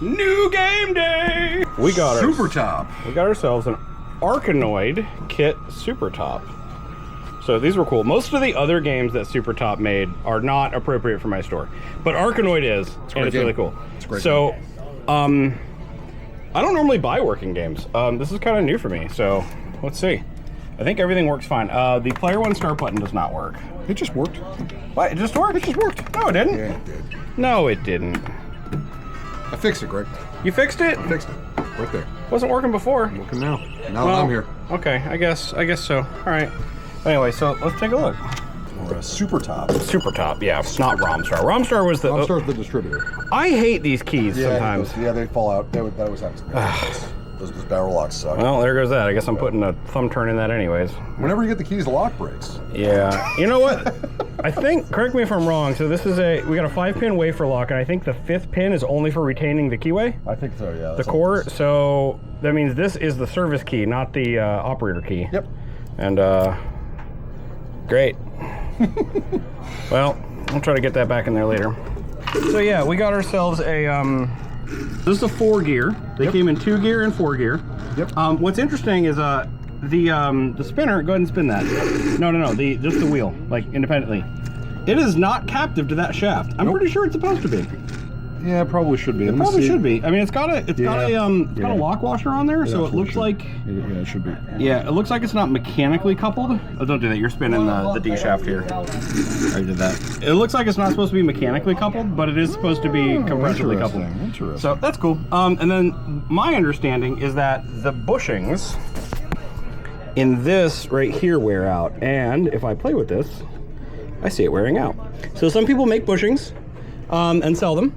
New game day! We got ourselves an Arkanoid kit Super Top. So these were cool. Most of the other games that Super Top made are not appropriate for my store, but Arkanoid is, and it's really cool. It's a great so, game. I don't normally buy working games. This is kind of new for me, so let's see. I think everything works fine. The player one start button does not work. It just worked. What? It just worked? It just worked. No, it didn't. Yeah, it did. No, it didn't. I fixed it, Greg. You fixed it? I fixed it. Right there. Wasn't working before. Working now. Now that I'm here. Okay, I guess so. All right. Anyway, so let's take a look. Or a Super Top. Super Top, yeah. It's not Romstar. Romstar was the... Romstar's the distributor. I hate these keys sometimes. Yeah, they fall out. That always happens to me. Those barrel locks suck. Well, there goes that. I guess I'm putting a thumb turn in that anyways. Whenever you get the keys, the lock breaks. Yeah. You know what? I think, correct me if I'm wrong, so this is we got a 5-pin wafer lock, and I think the 5th pin is only for retaining the keyway? I think so, yeah. The core, so that means this is the service key, not the operator key. Yep. And, great. Well, I'll try to get that back in there later. So yeah, we got ourselves a, this is a 4-gear. They came in 2-gear and 4-gear. Yep. What's interesting is the spinner. Go ahead and spin that. No, just the wheel, like independently. It is not captive to that shaft. I'm pretty sure it's supposed to be. Yeah, it probably should be. It probably should be. I mean, it's got a lock washer on there, so it looks like. Yeah, it should be. Yeah, it looks like it's not mechanically coupled. Oh, don't do that. You're spinning the D shaft here. I already did that. It looks like it's not supposed to be mechanically coupled, but it is supposed to be compressively coupled. Interesting. So that's cool. And then my understanding is that the bushings in this right here wear out, and if I play with this, I see it wearing out. So some people make bushings and sell them,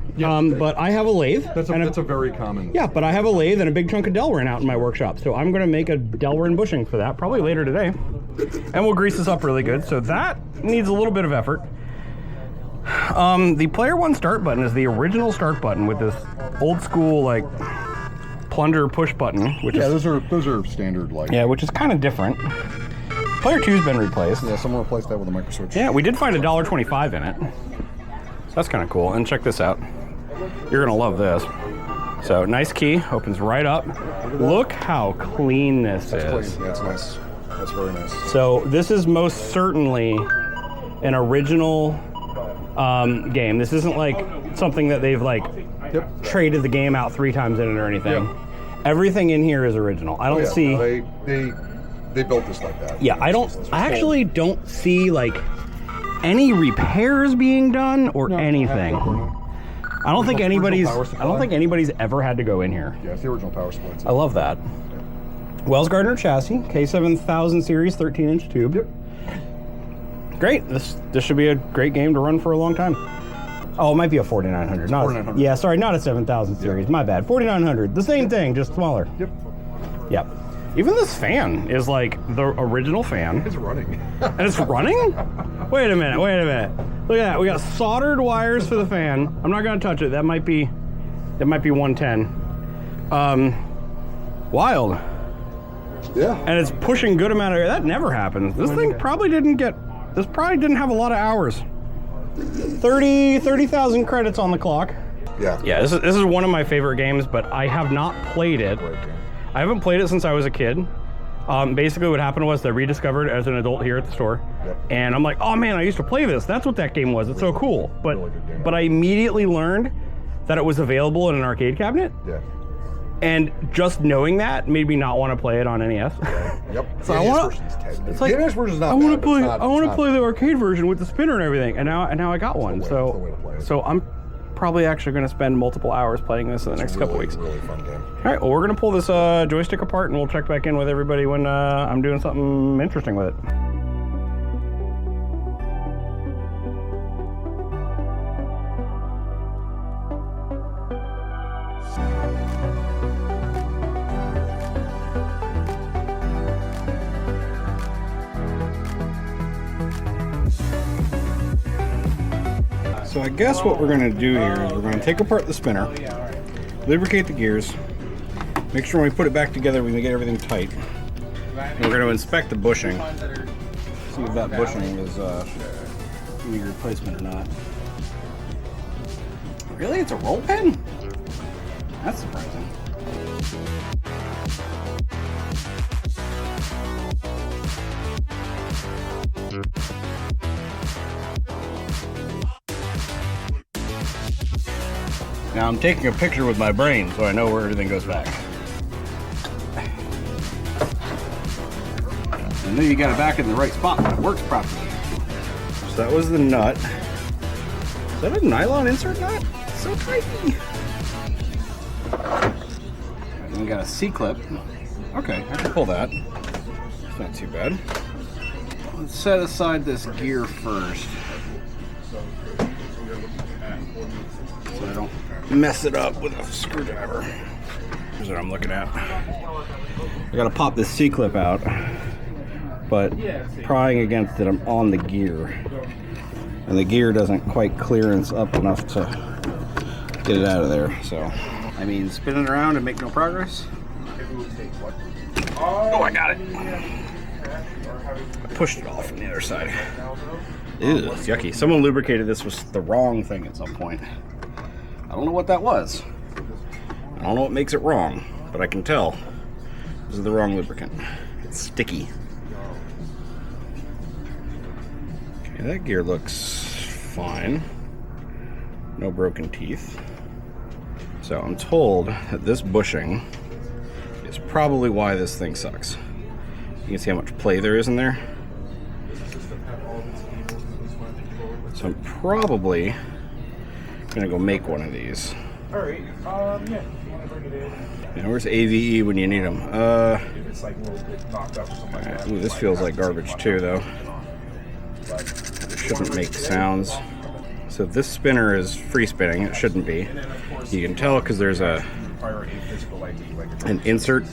but I have a lathe. That's a very common. Yeah, but I have a lathe and a big chunk of Delrin out in my workshop, so I'm going to make a Delrin bushing for that probably later today, and we'll grease this up really good. So that needs a little bit of effort. The player one start button is the original start button with this old school like plunger push button, which is those are standard like. Yeah, which is kind of different. Player 2's been replaced. Yeah, someone replaced that with a micro switch. Yeah, we did find $1.25 in it. So that's kind of cool. And check this out. You're gonna love this. So nice key, opens right up. Look how clean this is. Clean. Yeah, it's nice. That's very nice. So this is most certainly an original game. This isn't like something that they've like traded the game out 3 times in it or anything. Yep. Everything in here is original. I don't see. They built this like that. Yeah, I actually don't see like any repairs being done or anything. I don't think anybody's ever had to go in here. Yeah, it's the original power supply. I love that. Wells Gardner chassis, K7000 series, 13-inch tube. Yep. Great. This should be a great game to run for a long time. Oh, it might be a 4900. Not 4900. Yeah, sorry, not a 7000 series. My bad. 4900. The same thing, just smaller. Yep. Yep. Even this fan is like the original fan. It's running. And it's running? Wait a minute. Look at that. We got soldered wires for the fan. I'm not gonna touch it. That might be 110. Wild. Yeah. And it's pushing good amount of air. That never happens. This thing probably didn't have a lot of hours. 30,000 credits on the clock. Yeah. Yeah, this is one of my favorite games, but I have not played it. I haven't played it since I was a kid. Basically what happened was I rediscovered it as an adult here at the store. Yep. And I'm like, oh man, I used to play this. That's what that game was. It's so cool. But I immediately learned that it was available in an arcade cabinet. Yeah. And just knowing that made me not want to play it on NES. Yeah. Yep. So I want to play the arcade version with the spinner and everything. And now I got one. So I'm probably actually going to spend multiple hours playing this in the next couple weeks. Really fun game. All right, well, we're going to pull this joystick apart and we'll check back in with everybody when I'm doing something interesting with it. So I guess what we're going to do here is we're going to take apart the spinner, lubricate the gears, make sure when we put it back together we get everything tight. And we're going to inspect the bushing, see if that bushing is need replacement or not. Really? It's a roll pin? Now I'm taking a picture with my brain so I know where everything goes back. I know you got it back in the right spot when it works properly. So that was the nut. Is that a nylon insert nut? It's so tiny. And we got a C-clip. Okay, I can pull that. It's not too bad. Let's set aside this gear first, so I don't mess it up with a screwdriver. Here's what I'm looking at. I gotta pop this C-clip out, but prying against it, I'm on the gear. And the gear doesn't quite clearance up enough to get it out of there. So, I mean, spin it around and make no progress. Oh, I got it. I pushed it off from the other side. Ew, it's yucky. Someone lubricated this with the wrong thing at some point. I don't know what that was. I don't know what makes it wrong, but I can tell this is the wrong lubricant. It's sticky. Okay, that gear looks fine. No broken teeth. So I'm told that this bushing is probably why this thing sucks. You can see how much play there is in there. So I'm probably gonna go make one of these. Alright, yeah. Now, where's AVE when you need them? If it's like a little bit knocked up or something like that. Ooh, this feels like garbage too, though. It shouldn't make sounds. So this spinner is free spinning. It shouldn't be. You can tell because there's an insert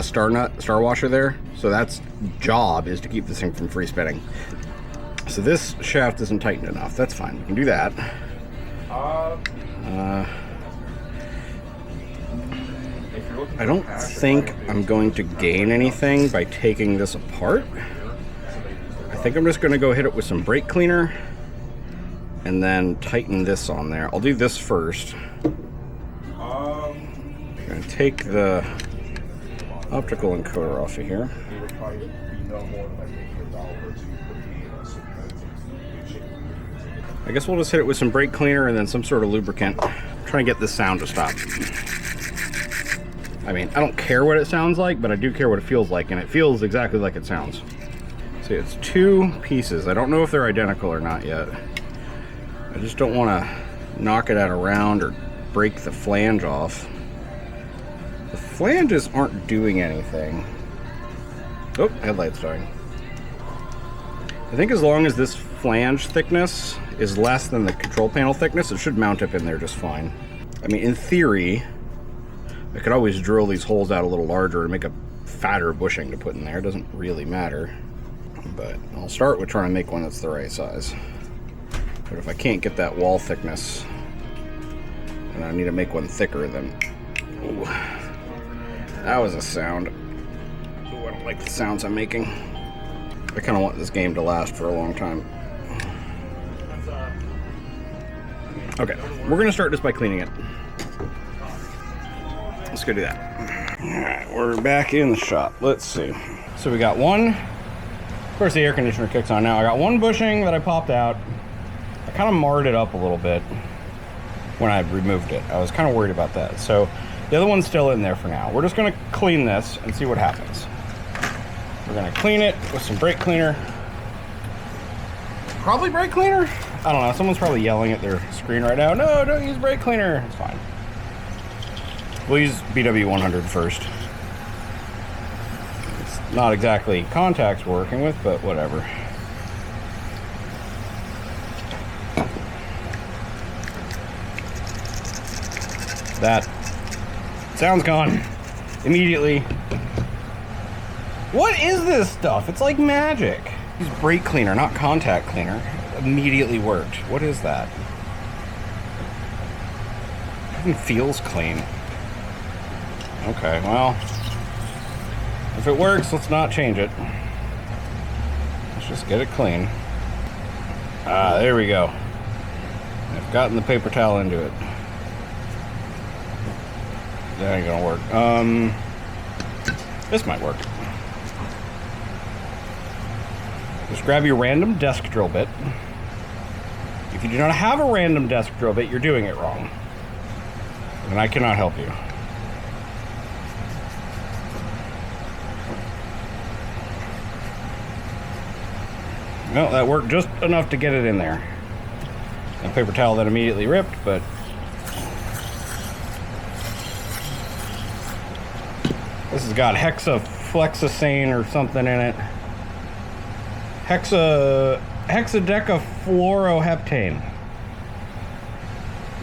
star washer there. So that's job is to keep this thing from free spinning. So this shaft isn't tightened enough. That's fine. We can do that. I don't think I'm going to gain anything by taking this apart. I think I'm just going to go hit it with some brake cleaner and then tighten this on there. I'll do this first. I'm going to take the optical encoder off of here. I guess we'll just hit it with some brake cleaner and then some sort of lubricant. Try and get this sound to stop. I mean, I don't care what it sounds like, but I do care what it feels like, and it feels exactly like it sounds. See, it's two pieces. I don't know if they're identical or not yet. I just don't want to knock it out around or break the flange off. The flanges aren't doing anything. Oh, headlight's dying. I think as long as this flange thickness is less than the control panel thickness, it should mount up in there just fine. I mean, in theory, I could always drill these holes out a little larger and make a fatter bushing to put in there. It doesn't really matter. But I'll start with trying to make one that's the right size. But if I can't get that wall thickness, and I need to make one thicker, then... Ooh, that was a sound. Ooh, I don't like the sounds I'm making. I kind of want this game to last for a long time. Okay, we're going to start this by cleaning it. Let's go do that. Alright, we're back in the shop. Let's see. So we got one. Of course, the air conditioner kicks on now. I got one bushing that I popped out. I kind of marred it up a little bit when I removed it. I was kind of worried about that. So the other one's still in there for now. We're just going to clean this and see what happens. We're going to clean it with some brake cleaner. Probably brake cleaner? I don't know. Someone's probably yelling at their screen right now. No, don't use brake cleaner. It's fine. We'll use BW100 first. It's not exactly contacts we're working with, but whatever. That sound's gone immediately. What is this stuff? It's like magic. Use brake cleaner, not contact cleaner. It immediately worked. What is that? It even feels clean. Okay, well, if it works, let's not change it. Let's just get it clean. Ah, there we go. I've gotten the paper towel into it. That ain't gonna work. This might work. Just grab your random desk drill bit. If you do not have a random desk drill bit, you're doing it wrong. and I cannot help you. Well, that worked just enough to get it in there. A paper towel that immediately ripped, but this has got hexaflexosane or something in it. Hexadecafluoroheptane.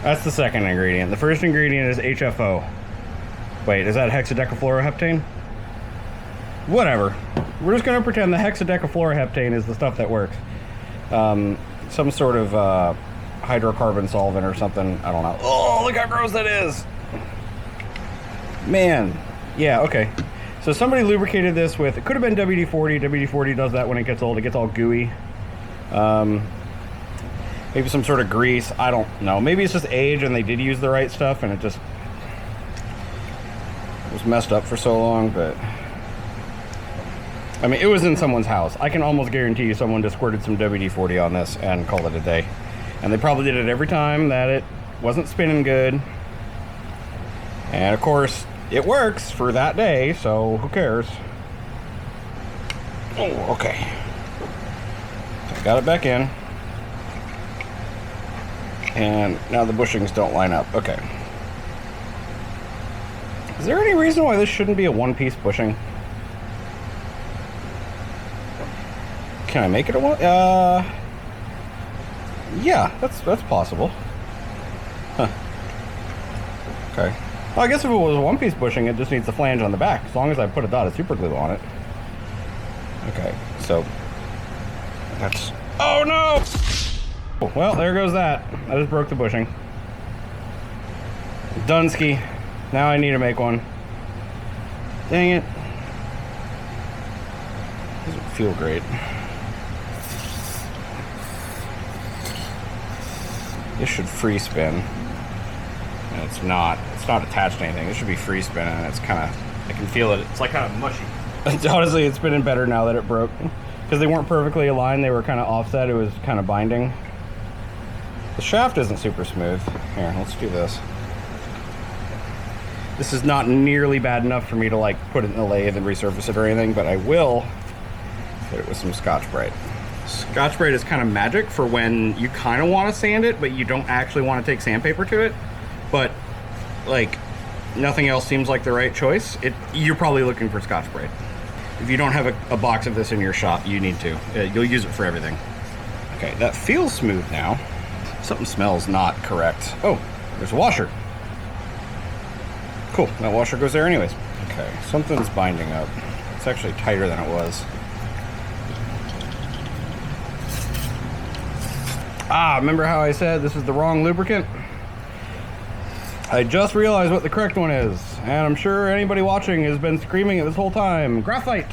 That's the second ingredient. The first ingredient is HFO. Wait, is that hexadecafluoroheptane? Whatever. We're just going to pretend the hexadecafluoroheptane is the stuff that works. Some sort of hydrocarbon solvent or something. I don't know. Oh, look how gross that is. Man. Yeah, okay. So somebody lubricated this with, it could have been WD-40. WD-40 does that when it gets old. It gets all gooey. Maybe some sort of grease. I don't know. Maybe it's just age and they did use the right stuff and it just was messed up for so long, but I mean, it was in someone's house. I can almost guarantee you someone just squirted some WD-40 on this and called it a day. And they probably did it every time that it wasn't spinning good. And of course, it works for that day, so who cares? Oh, okay. I got it back in. And now the bushings don't line up. Okay. Is there any reason why this shouldn't be a one-piece bushing? Can I make it a one? Yeah, that's possible. Huh. Okay. Well, I guess if it was a one-piece bushing, it just needs the flange on the back, as long as I put a dot of super glue on it. Okay, so that's... Oh no! Well, there goes that. I just broke the bushing. Dunsky. Now I need to make one. Dang it. Doesn't feel great. This should free spin. And it's not attached to anything. This should be free spin, and it's kind of, I can feel it. It's like kind of mushy. Honestly, it's spinning better now that it broke. Because they weren't perfectly aligned, they were kind of offset. It was kind of binding. The shaft isn't super smooth. Here, let's do this. This is not nearly bad enough for me to like put it in the lathe and resurface it or anything, but I will hit it with some Scotch-Brite. Scotch-Brite is kind of magic for when you kind of want to sand it, but you don't actually want to take sandpaper to it. But like nothing else seems like the right choice. You're probably looking for Scotch-Brite. If you don't have a box of this in your shop, you need to. You'll use it for everything. Okay, that feels smooth now. Something smells not correct. Oh, there's a washer. Cool, that washer goes there anyways. Okay, something's binding up. It's actually tighter than it was. Ah, remember how I said this is the wrong lubricant? I just realized what the correct one is, and I'm sure anybody watching has been screaming it this whole time. Graphite,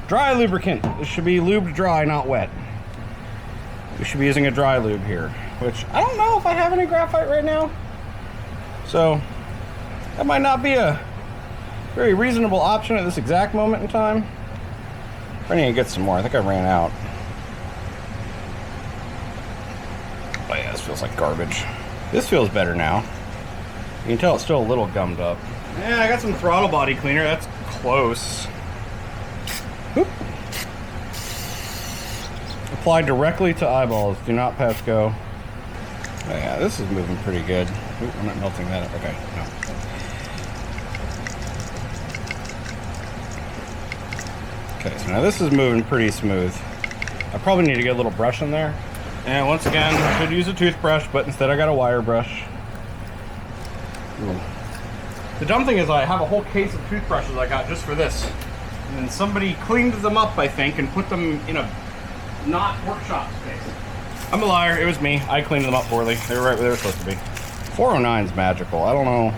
dry lubricant. This should be lubed dry, not wet. We should be using a dry lube here, which I don't know if I have any graphite right now. So that might not be a very reasonable option at this exact moment in time. I need to get some more. I think I ran out. Oh yeah, this feels like garbage. This feels better now. You can tell it's still a little gummed up. Yeah, I got some throttle body cleaner. That's close. Oop. Apply directly to eyeballs. Do not pass go. Oh yeah, this is moving pretty good. Oop, I'm not melting that up. Okay, no. Okay, so now this is moving pretty smooth. I probably need to get a little brush in there. And once again, I should use a toothbrush, but instead I got a wire brush. Ooh. The dumb thing is I have a whole case of toothbrushes I got just for this. And then somebody cleaned them up, I think, and put them in a not workshop space. I'm a liar, it was me. I cleaned them up poorly. They were right where they were supposed to be. 409's magical. I don't know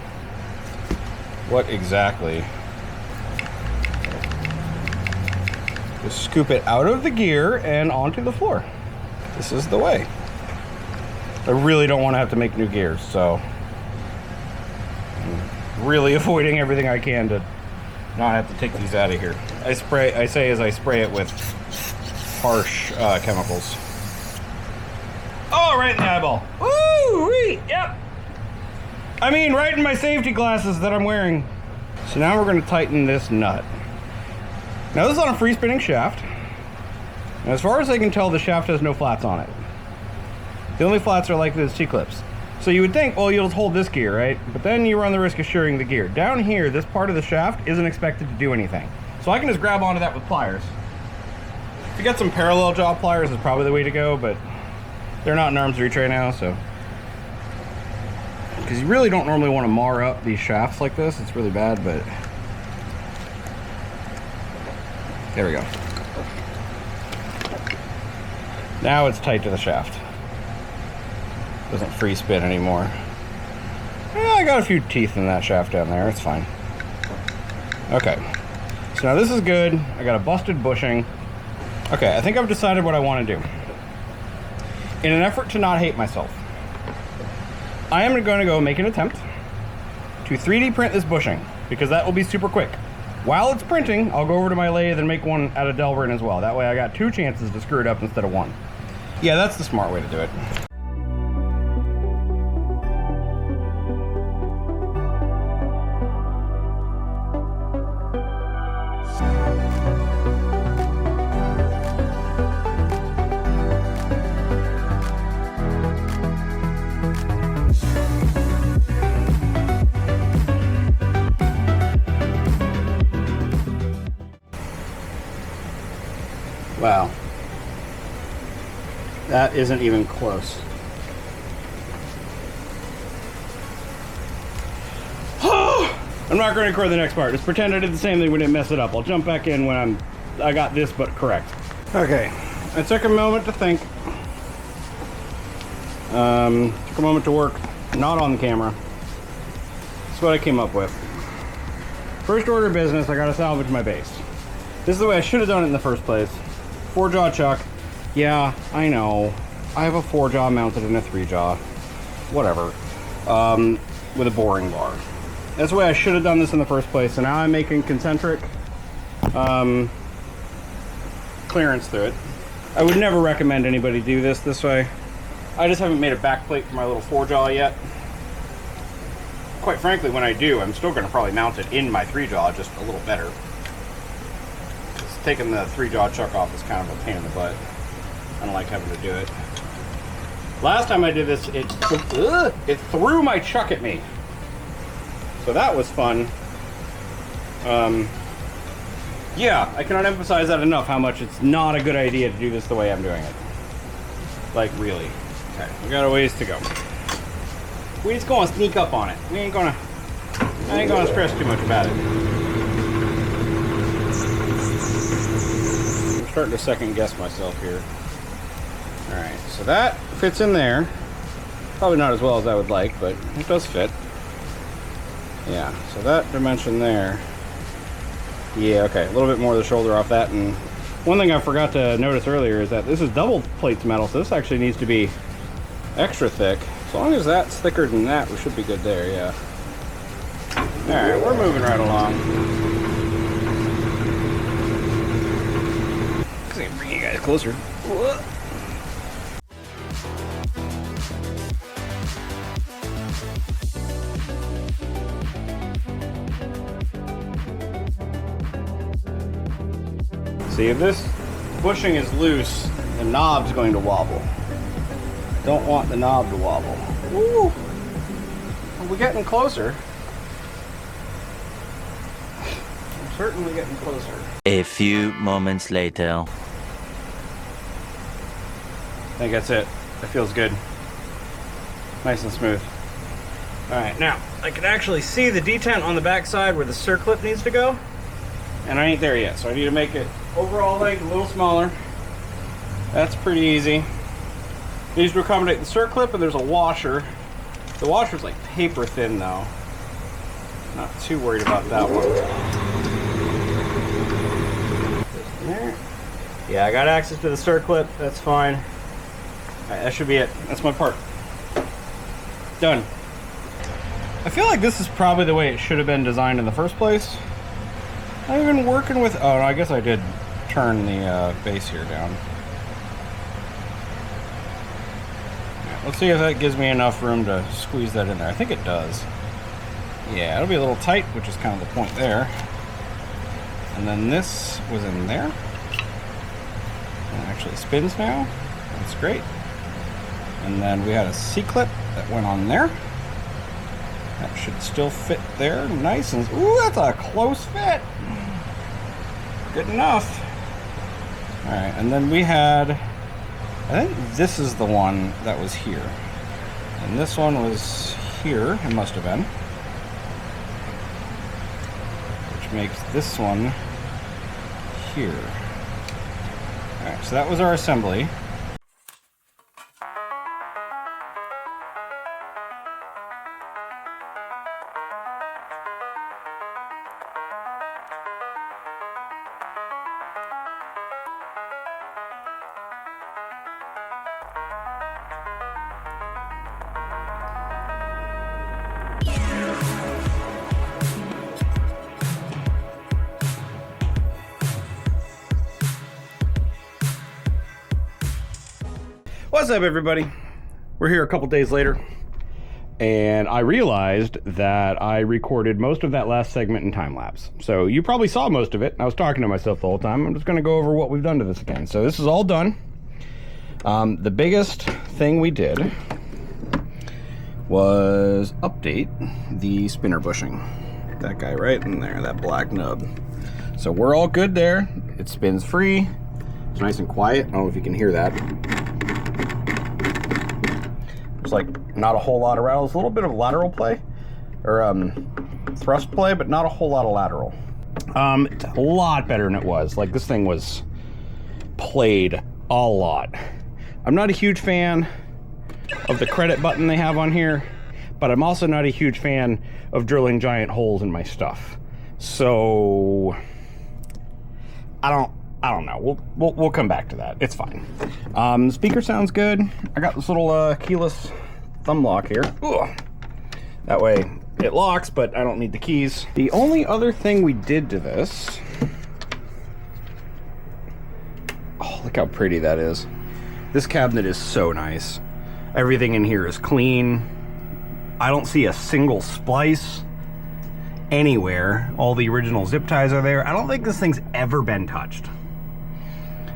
what exactly. Just scoop it out of the gear and onto the floor. This is the way. I really don't want to have to make new gears, so I'm really avoiding everything I can to not have to take these out of here. I say as I spray it with harsh chemicals. Oh, right in the eyeball. Woo-wee! Yep. I mean, right in my safety glasses that I'm wearing. So now we're gonna tighten this nut. Now this is on a free spinning shaft. And as far as I can tell, the shaft has no flats on it. The only flats are like the C-clips. So you would think, well, you'll hold this gear, right? But then you run the risk of shearing the gear. Down here, this part of the shaft isn't expected to do anything. So I can just grab onto that with pliers. If you get some parallel jaw pliers, is probably the way to go, but they're not in arm's reach right now, so. Because you really don't normally want to mar up these shafts like this. It's really bad, but. There we go. Now it's tight to the shaft. Doesn't free spin anymore. Yeah, I got a few teeth in that shaft down there. It's fine. Okay. So now this is good. I got a busted bushing. Okay, I think I've decided what I want to do. In an effort to not hate myself, I am going to go make an attempt to 3D print this bushing, because that will be super quick. While it's printing, I'll go over to my lathe and make one out of Delrin as well. That way I got 2 chances to screw it up instead of 1. Yeah, that's the smart way to do it. Wow. That isn't even close. I'm not going to record the next part. Just pretend I did the same thing, we didn't mess it up. I'll jump back in when I got this but correct. Okay, I took a moment to think. Took a moment to work, not on the camera. That's what I came up with. First order of business, I gotta salvage my base. This is the way I should have done it in the first place. 4-jaw chuck. Yeah, I know. I have a 4-jaw mounted in a 3-jaw. Whatever. With a boring bar. That's the way I should have done this in the first place. So now I'm making concentric clearance through it. I would never recommend anybody do this way. I just haven't made a back plate for my little 4-jaw yet. Quite frankly, when I do, I'm still going to probably mount it in my 3-jaw, just a little better. Taking the 3-jaw chuck off is kind of a pain in the butt. I don't like having to do it. Last time I did this, it threw my chuck at me. So that was fun. Yeah, I cannot emphasize that enough, how much it's not a good idea to do this the way I'm doing it. Like, really. Okay, we got a ways to go. We just gonna sneak up on it. I ain't gonna stress too much about it. I'm starting to second guess myself here. Alright, so that fits in there. Probably not as well as I would like, but it does fit. Yeah, so that dimension there. Yeah, okay, a little bit more of the shoulder off that. And one thing I forgot to notice earlier is that this is double plates metal, so this actually needs to be extra thick. As long as that's thicker than that, we should be good there, yeah. Alright, we're moving right along. I can bring you guys closer. See, if this bushing is loose, the knob's going to wobble. Don't want the knob to wobble. Ooh! We're getting closer. We're certainly getting closer. A few moments later. I think that's it. That feels good. Nice and smooth. Alright, now, I can actually see the detent on the back side where the circlip needs to go. And I ain't there yet, so I need to make it overall length a little smaller. That's pretty easy. It needs to accommodate the circlip, and there's a washer. The washer's like paper thin though. Not too worried about that one. There. Yeah, I got access to the circlip. That's fine. Alright, that should be it. That's my part. Done. I feel like this is probably the way it should have been designed in the first place. I've been working with... Oh, I guess I did turn the base here down. Yeah. let's see if that gives me enough room to squeeze that in there. I think it does. Yeah, it'll be a little tight, which is kind of the point there. And then this was in there. And it actually spins now. That's great. And then we had a C-clip that went on there. That should still fit there, nice and, ooh, that's a close fit. Good enough. All right, and then we had, I think this is the one that was here. And this one was here, it must have been. Which makes this one here. All right, so that was our assembly. What's up, everybody? We're here a couple days later, and I realized that I recorded most of that last segment in time lapse. So you probably saw most of it. I was talking to myself the whole time. I'm just going to go over what we've done to this again. So this is all done. The biggest thing we did was update the spinner bushing. That guy right in there, that black nub. So we're all good there. It spins free. It's nice and quiet. I don't know if you can hear that. There's like not a whole lot of rattle. It's a little bit of lateral play, or thrust play, but not a whole lot of lateral. It's a lot better than it was. Like, this thing was played a lot. I'm not a huge fan of the credit button they have on here, but I'm also not a huge fan of drilling giant holes in my stuff. So I don't know. We'll come back to that. It's fine. The speaker sounds good. I got this little keyless thumb lock here. Ugh. That way it locks, but I don't need the keys. The only other thing we did to this, oh, look how pretty that is. This cabinet is so nice. Everything in here is clean. I don't see a single splice anywhere. All the original zip ties are there. I don't think this thing's ever been touched.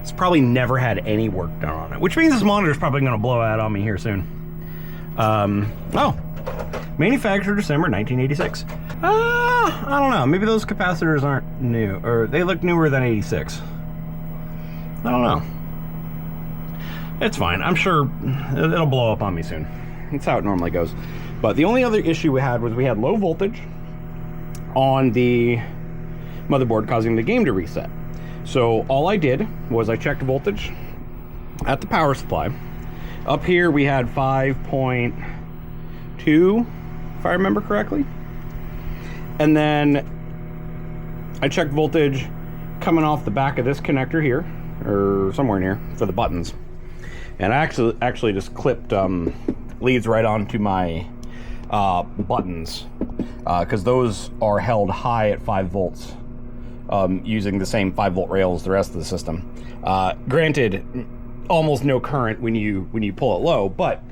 It's probably never had any work done on it, which means this monitor's probably going to blow out on me here soon. Oh, manufactured December 1986. I don't know. Maybe those capacitors aren't new, or they look newer than 86. I don't know. It's fine. I'm sure it'll blow up on me soon. That's how it normally goes. But the only other issue we had was we had low voltage on the motherboard, causing the game to reset. So all I did was I checked voltage at the power supply. Up here we had 5.2, if I remember correctly. And then I checked voltage coming off the back of this connector here, or somewhere in here, for the buttons. And I actually just clipped leads right onto my buttons, because those are held high at 5 volts. Using the same 5-volt rail as the rest of the system. Granted, almost no current when you pull it low, but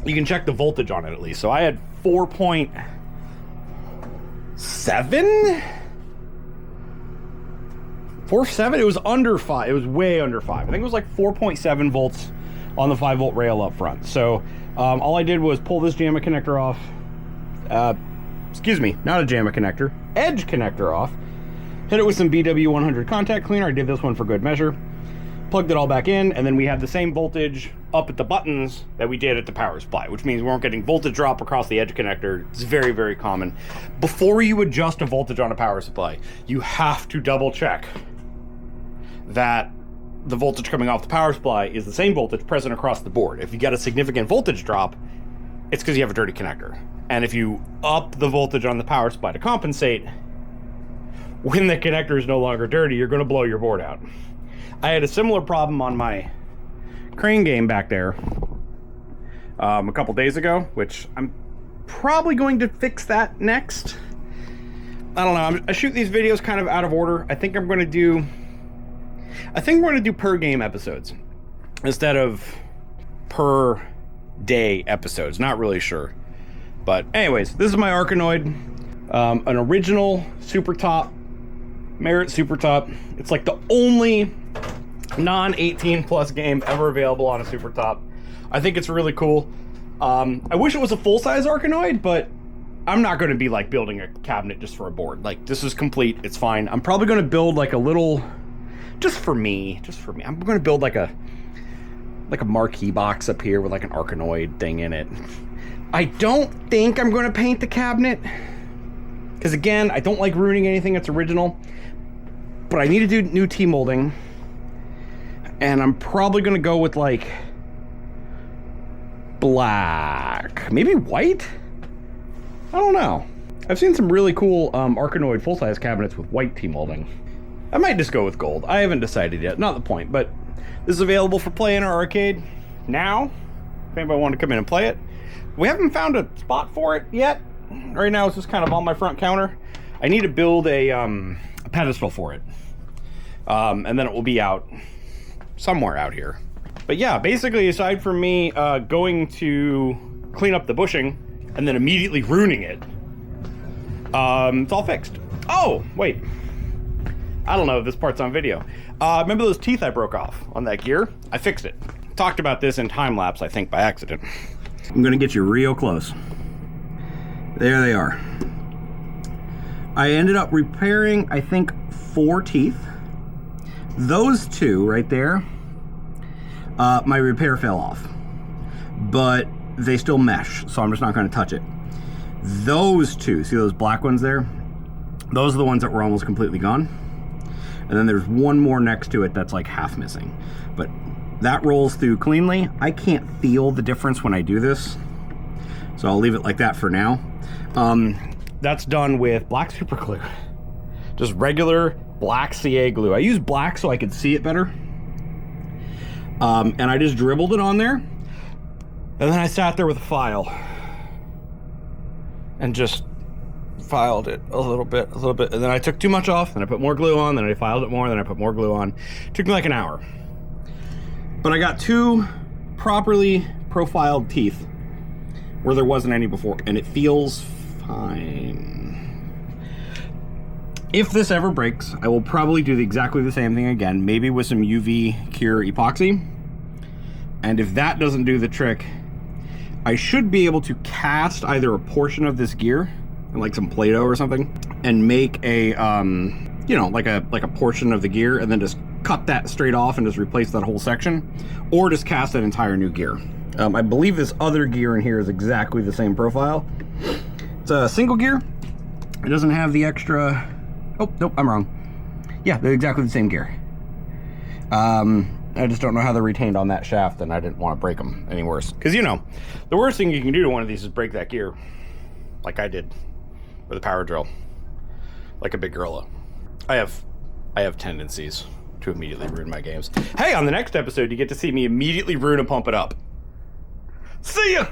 you can check the voltage on it at least. So I had 4.7? 4.7? It was under 5. It was way under 5. I think it was like 4.7 volts on the 5-volt rail up front. So all I did was pull this JAMA connector off. Excuse me, not a JAMA connector. Edge connector off. Hit it with some BW100 contact cleaner. I did this one for good measure. Plugged it all back in, and then we had the same voltage up at the buttons that we did at the power supply, which means we weren't getting voltage drop across the edge connector. It's very, very common. Before you adjust a voltage on a power supply, you have to double check that the voltage coming off the power supply is the same voltage present across the board. If you get a significant voltage drop, it's because you have a dirty connector. And if you up the voltage on the power supply to compensate, when the connector is no longer dirty, you're going to blow your board out. I had a similar problem on my crane game back there a couple days ago, which I'm probably going to fix that next. I don't know. I shoot these videos kind of out of order. I think we're going to do per game episodes instead of per day episodes. Not really sure. But anyways, this is my Arkanoid. An original Super Top, Merit Super Top. It's like the only non-18 plus game ever available on a Super Top. I think it's really cool. I wish it was a full-size Arkanoid, but I'm not going to be like building a cabinet just for a board. Like, this is complete. It's fine. I'm probably going to build like a little, just for me. I'm going to build like a marquee box up here with like an Arkanoid thing in it. I don't think I'm going to paint the cabinet, because again, I don't like ruining anything that's original. But I need to do new T-molding, and I'm probably going to go with like black, maybe white. I don't know. I've seen some really cool Arkanoid full-size cabinets with white T-molding. I might just go with gold. I haven't decided yet. Not the point, but this is available for play in our arcade now. If anybody wanted to come in and play it. We haven't found a spot for it yet. Right now it's just kind of on my front counter. I need to build a pedestal for it. And then it will be out somewhere out here. But yeah, basically aside from me going to clean up the bushing and then immediately ruining it, it's all fixed. Oh, wait. I don't know if this part's on video. Remember those teeth I broke off on that gear? I fixed it. Talked about this in time lapse, I think, by accident. I'm gonna get you real close. There they are. I ended up repairing, I think, 4 teeth. Those 2 right there, my repair fell off. But they still mesh, so I'm just not gonna touch it. Those 2, see those black ones there? Those are the ones that were almost completely gone. And then there's one more next to it that's like half missing. But that rolls through cleanly. I can't feel the difference when I do this, so I'll leave it like that for now. That's done with black super glue. Just regular black CA glue. I use black so I could see it better. And I just dribbled it on there. And then I sat there with a file and just filed it a little bit, and then I took too much off, then I put more glue on, then I filed it more, then I put more glue on. It took me like an hour. But I got 2 properly profiled teeth where there wasn't any before, and it feels fine. If this ever breaks, I will probably do exactly the same thing again, maybe with some UV cure epoxy. And if that doesn't do the trick, I should be able to cast either a portion of this gear, like some Play-Doh or something, and make a, you know, like a portion of the gear, and then just cut that straight off and just replace that whole section, or just cast an entire new gear. I believe this other gear in here is exactly the same profile. It's a single gear. It doesn't have the extra, oh, nope, I'm wrong. Yeah, they're exactly the same gear. I just don't know how they're retained on that shaft, and I didn't want to break them any worse. Because, you know, the worst thing you can do to one of these is break that gear, like I did with a power drill, like a big gorilla. I have tendencies to immediately ruin my games. Hey, on the next episode, you get to see me immediately ruin and pump it up. See ya!